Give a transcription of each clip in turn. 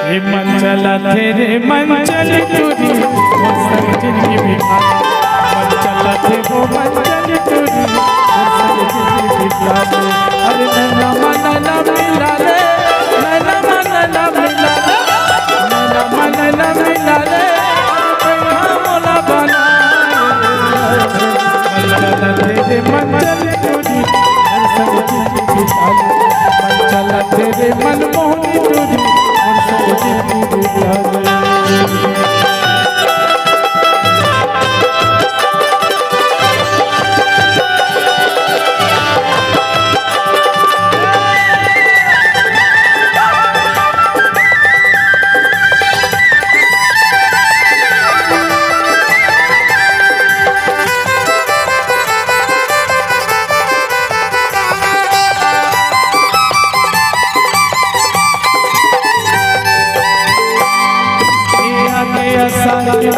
ये मन चला तेरे मन चली टूरी वो संग जिंदगी बिताने मन चला थे वो मन चली टूरी वो संग जिंदगी बिताने अरे नैना मन ना मिला रे नैना मन ना मिला रे नैना मन ना मिला रे कहाँ मोला बनाए मन चला तेरे मन चली टूरी वो संग जिंदगी बिताने मन चला तेरे मन मोहनी टूरी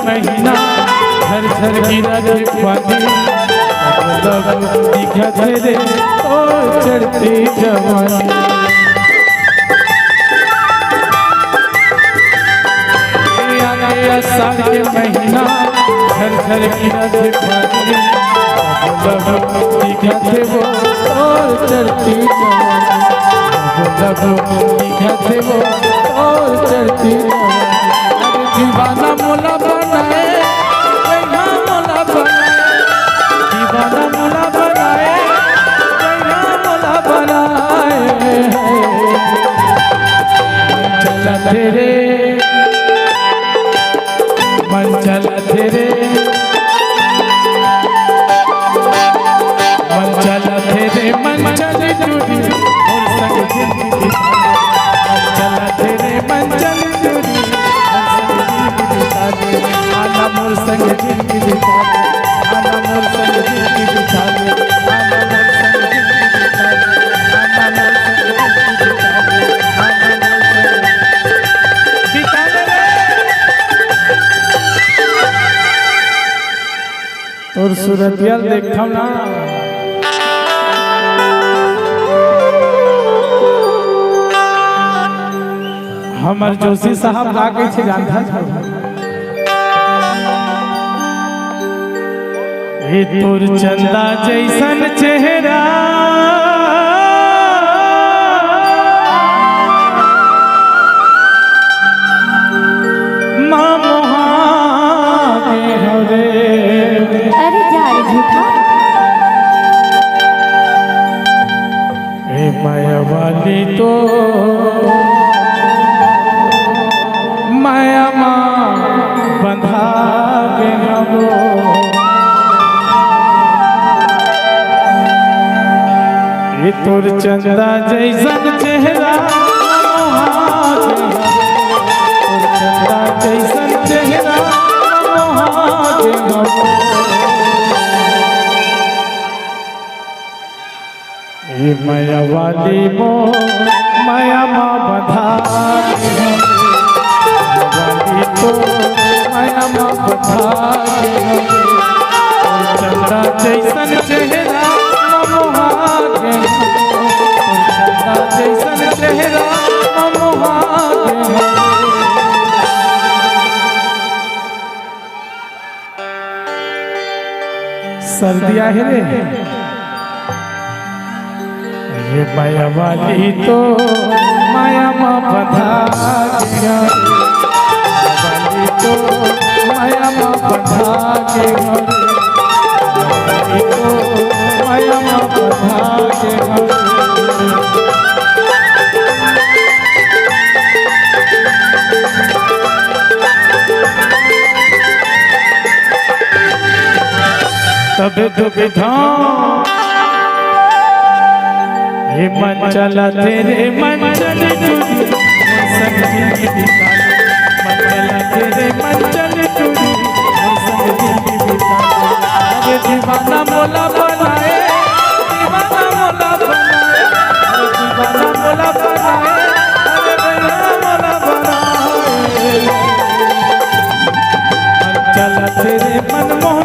महीना झर झर गिरा रे पानी दिखा तेरे ओ चढ़ती जवानी साल के महीना झर झर गिरा रे पानी दिखा थे वो ओ चढ़ती जवानी दिखा थे वो ओ चढ़ती दीवाना मोला बनाए मोला बनाए दीवाना मोला बनाए मोला बनाए चला तेरे मन चला तेरे मन चला तेरे मन चले टूटी और संग जिंदगी मन चला तेरे मन चले टूटी आना मोर संग जिंदगी बिताने आना मोर संग जिंदगी बिताने आना मोर संग जिंदगी बिताने आना मोर संग जिंदगी बिताने आना मोर संग बिताने तोर सूरतिया देखम ना हमर जोशी साहब लागे छे जानता हे तोर चंदा जैसन चेहरा माँ मोहाने हो रे अरे जा रे झूठा हे माया वाली तो माया माँ बंधा के हमो ये तोर चंदा जैसन चेहरा तोर चंदा जैसन चेहरा ये माया वाली मो माया माँ बधा वाली तो माया माँ बधा चंदा जैसन चेहरा जैसन चेहरा सर्दिया है रे ये माया वाली तो माया माँ बधा गया वाली तो माया माँ बधा गया तो माया माँ बधा गया तब दुविधा ये मन चला तेरे मन चले टूटी संग जिंदगी बिताने मन चला तेरे मन चले टूटी संग जिंदगी बिताने अरे दीवाना मोला बनाए दीवाना मोला बनाए दीवाना मोला बनाए अरे भैया मोला बनाए मन चला तेरे मन मोह